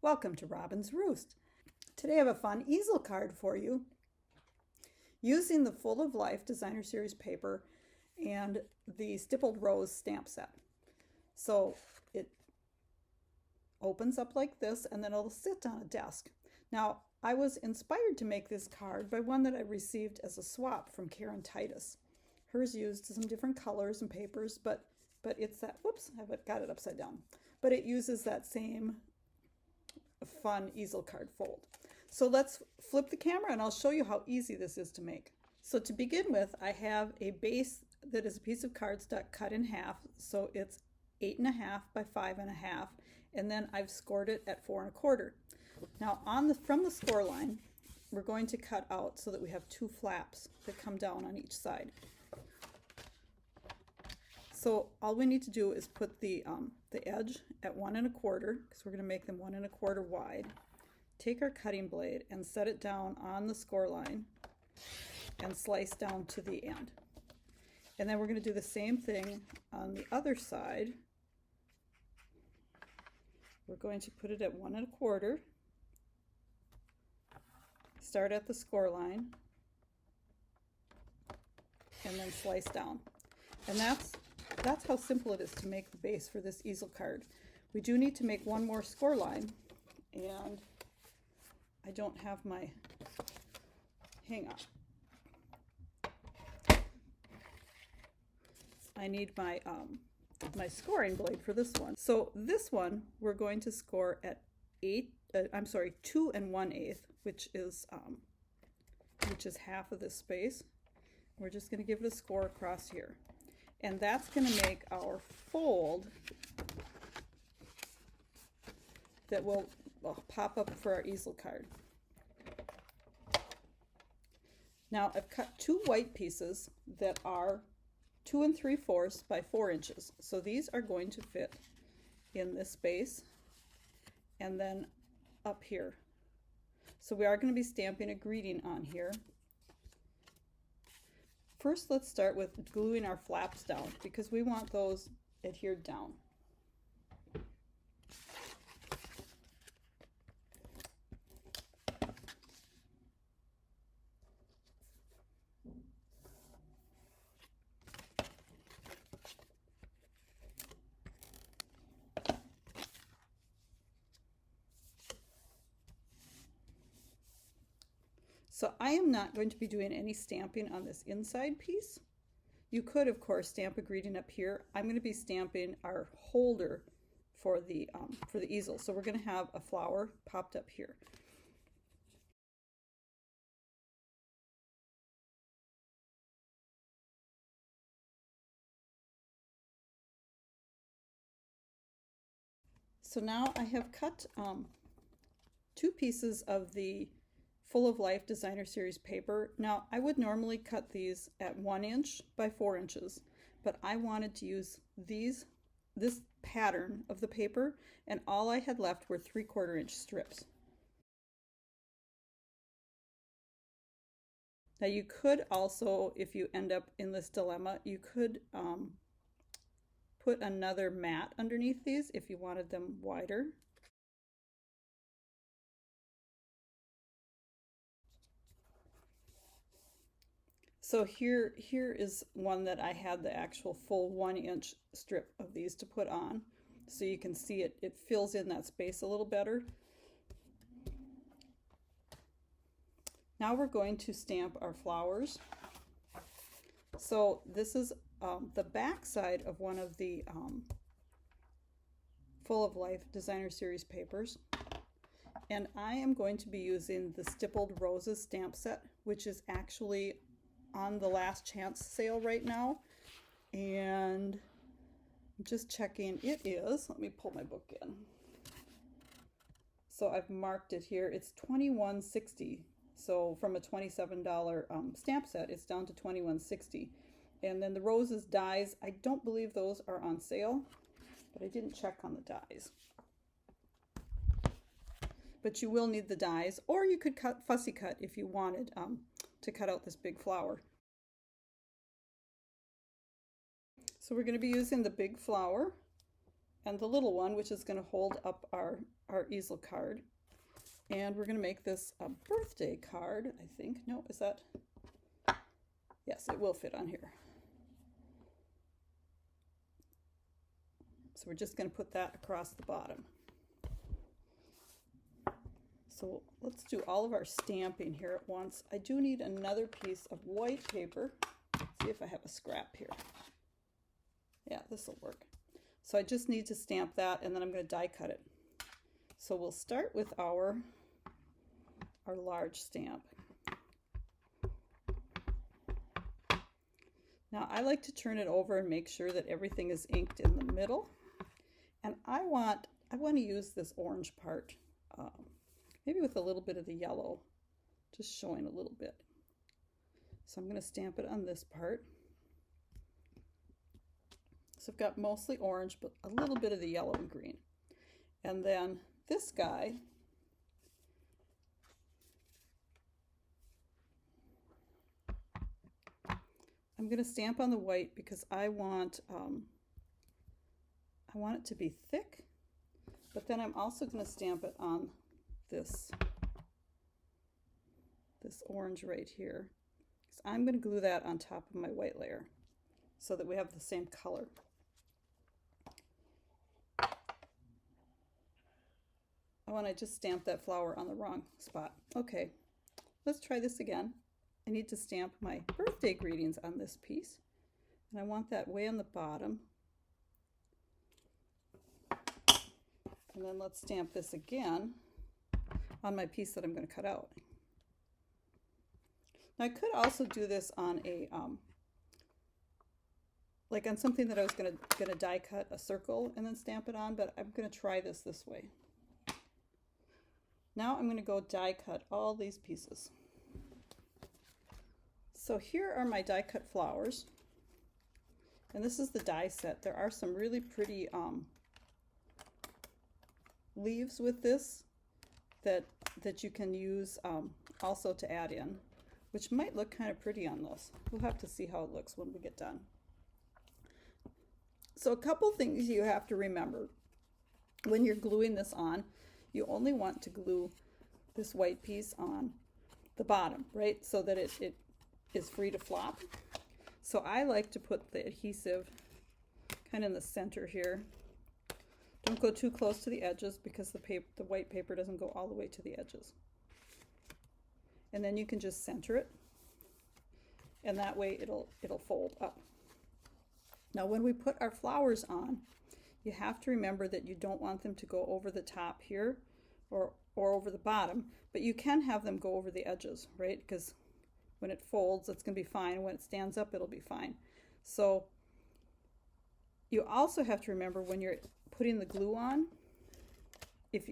Welcome to Robyn's Roost. Today I have a fun easel card for you using the Full of Life Designer Series paper and the Stippled Rose stamp set. So it opens up like this and then it'll sit on a desk. Now I was inspired to make this card by one that I received as a swap from Karen Titus. Hers used some different colors and papers, but it's that, whoops, I've got it upside down. But it uses that same fun easel card fold. So let's flip the camera and I'll show you how easy this is to make. So to begin with, I have a base that is a piece of cardstock cut in half. So it's 8.5 by 5.5, and then I've scored it at 4 1/4. Now from the score line, we're going to cut out so that we have 2 flaps that come down on each side. So all we need to do is put the edge at 1 1/4, because we're going to make them 1 1/4 wide. Take our cutting blade and set it down on the score line and slice down to the end. And then we're going to do the same thing on the other side. We're going to put it at 1 1/4. Start at the score line and then slice down. And that's how simple it is to make the base for this easel card. We do need to make one more score line, and I don't have my, hang on. I need my my scoring blade for this one. So this one we're going to score at 2 1/8, which is half of this space. We're just going to give it a score across here. And that's going to make our fold that will pop up for our easel card. Now I've cut 2 white pieces that are 2 3/4 by 4 inches. So these are going to fit in this space and then up here. So we are going to be stamping a greeting on here. First, let's start with gluing our flaps down because we want those adhered down. So I am not going to be doing any stamping on this inside piece. You could, of course, stamp a greeting up here. I'm going to be stamping our holder for the easel. So we're going to have a flower popped up here. So now I have cut 2 pieces of the Full of Life Designer Series paper. Now I would normally cut these at 1 inch by 4 inches, but I wanted to use this pattern of the paper, and all I had left were 3/4 inch strips. Now you could also, if you end up in this dilemma, you could put another mat underneath these if you wanted them wider. So here is one that I had the actual full 1 inch strip of these to put on. So you can see it fills in that space a little better. Now we're going to stamp our flowers. So this is the back side of one of the Full of Life Designer Series papers. And I am going to be using the Stippled Roses stamp set, which is actually on the last chance sale right now, and I'm just checking. It is, let me pull my book in. So I've marked it here. It's $21.60. So from a $27 stamp set, it's down to $21.60. And then the Roses Dies, I don't believe those are on sale, but I didn't check on the dies. But you will need the dies, or you could fussy cut if you wanted to cut out this big flower. So we're going to be using the big flower and the little one, which is going to hold up our easel card. And we're going to make this a birthday card, I think. No, is that? Yes, it will fit on here. So we're just going to put that across the bottom. So let's do all of our stamping here at once. I do need another piece of white paper. Let's see if I have a scrap here. Yeah, this will work. So I just need to stamp that, and then I'm going to die cut it. So we'll start with our large stamp. Now I like to turn it over and make sure that everything is inked in the middle. And I want to use this orange part, maybe with a little bit of the yellow, just showing a little bit. So I'm going to stamp it on this part. So I've got mostly orange, but a little bit of the yellow and green. And then this guy, I'm going to stamp on the white because I want it to be thick, but then I'm also going to stamp it on this orange right here. So I'm going to glue that on top of my white layer so that we have the same color. Oh, and I just stamped that flower on the wrong spot. Okay, let's try this again. I need to stamp my birthday greetings on this piece, and I want that way on the bottom. And then let's stamp this again on my piece that I'm going to cut out. Now I could also do this on a like on something that I was going to die cut a circle and then stamp it on, but I'm going to try this way. Now I'm going to go die cut all these pieces. So here are my die cut flowers, and this is the die set. There are some really pretty leaves with this that you can use also to add in, which might look kind of pretty on this. We'll have to see how it looks when we get done. So a couple things you have to remember when you're gluing this on. You only want to glue this white piece on the bottom, right? So that it is free to flop. So I like to put the adhesive kind of in the center here. Don't go too close to the edges because the white paper doesn't go all the way to the edges. And then you can just center it, and that way it'll fold up. Now when we put our flowers on, you have to remember that you don't want them to go over the top here or over the bottom, but you can have them go over the edges, right? Because when it folds, it's going to be fine. When it stands up, it'll be fine. So you also have to remember when you're putting the glue on, if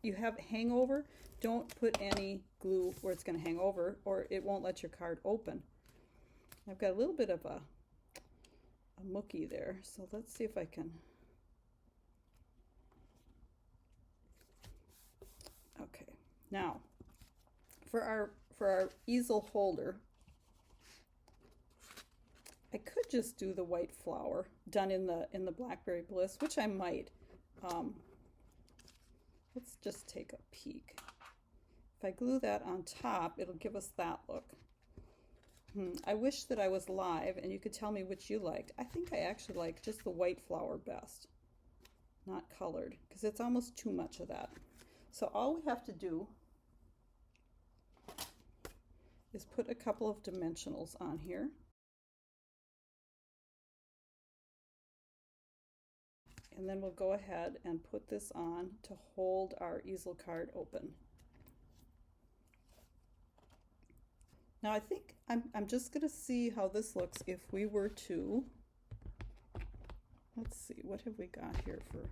you have hangover, don't put any glue where it's going to hang over, or it won't let your card open. I've got a little bit of a mookie there, so let's see if I can. Okay, now for our easel holder, I could just do the white flower done in the Blackberry Bliss, which I might. Let's just take a peek. If I glue that on top, it'll give us that look. I wish that I was live and you could tell me which you liked. I think I actually like just the white flower best, not colored, because it's almost too much of that. So all we have to do is put a couple of dimensionals on here. And then we'll go ahead and put this on to hold our easel card open. Now I think I'm just going to see how this looks if we were to, let's see, what have we got here for,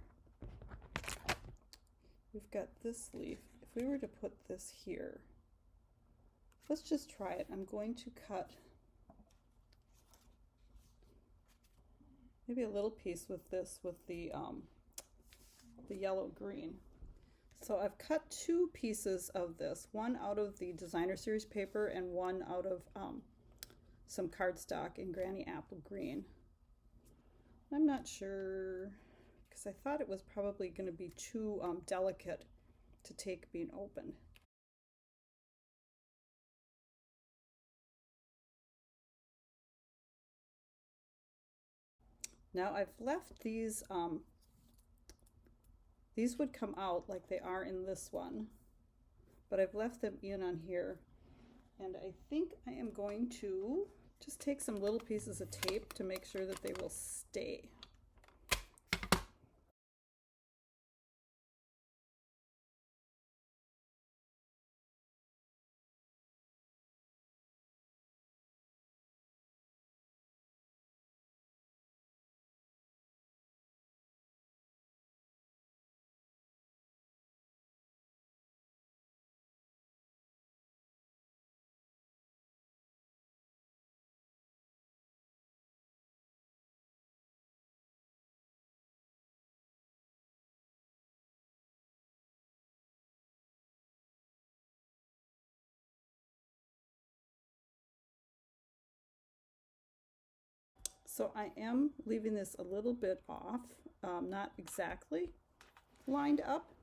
we've got this leaf. If we were to put this here, let's just try it. I'm going to cut maybe a little piece with this, with the yellow green. So I've cut two pieces of this, one out of the designer series paper and one out of some cardstock in Granny Apple Green. I'm not sure, because I thought it was probably going to be too delicate to take being opened. Now I've left these would come out like they are in this one, but I've left them in on here. And I think I am going to just take some little pieces of tape to make sure that they will stay. So I am leaving this a little bit off, not exactly lined up,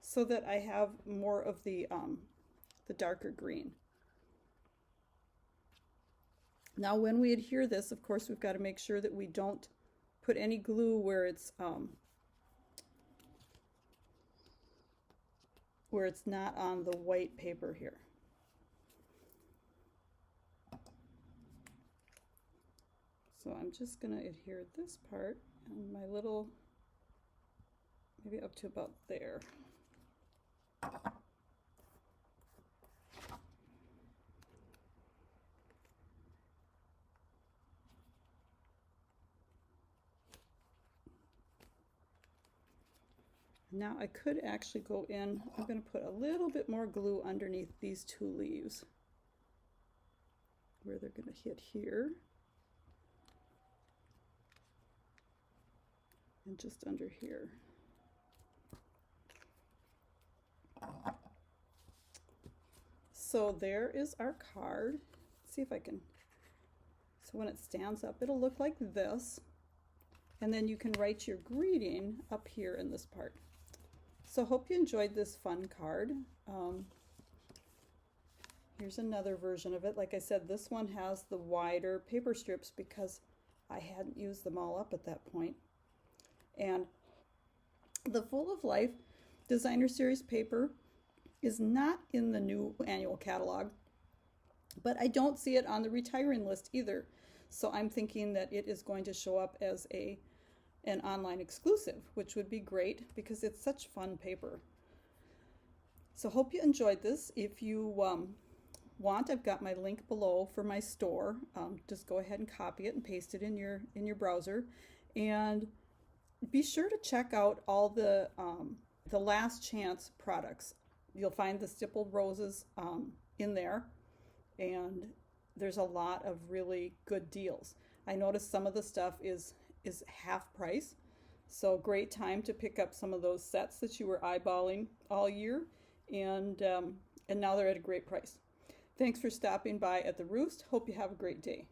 so that I have more of the darker green. Now when we adhere this, of course, we've got to make sure that we don't put any glue where it's not on the white paper here. So I'm just going to adhere this part and my little, maybe up to about there. Now I could actually go in, I'm going to put a little bit more glue underneath these two leaves where they're going to hit here. And just under here. So there is our card. Let's see if I can, so when it stands up, it'll look like this. And then you can write your greeting up here in this part. So hope you enjoyed this fun card. Here's another version of it. Like I said, this one has the wider paper strips because I hadn't used them all up at that point. And the Full of Life Designer Series paper is not in the new annual catalog, but I don't see it on the retiring list either. So I'm thinking that it is going to show up as an online exclusive, which would be great because it's such fun paper. So hope you enjoyed this. If you want, I've got my link below for my store. Just go ahead and copy it and paste it in your browser. And be sure to check out all the last chance products. You'll find the Stippled Roses in there, and there's a lot of really good deals. I noticed some of the stuff is half price, so great time to pick up some of those sets that you were eyeballing all year, and now they're at a great price. Thanks for stopping by at the Roost. Hope you have a great day.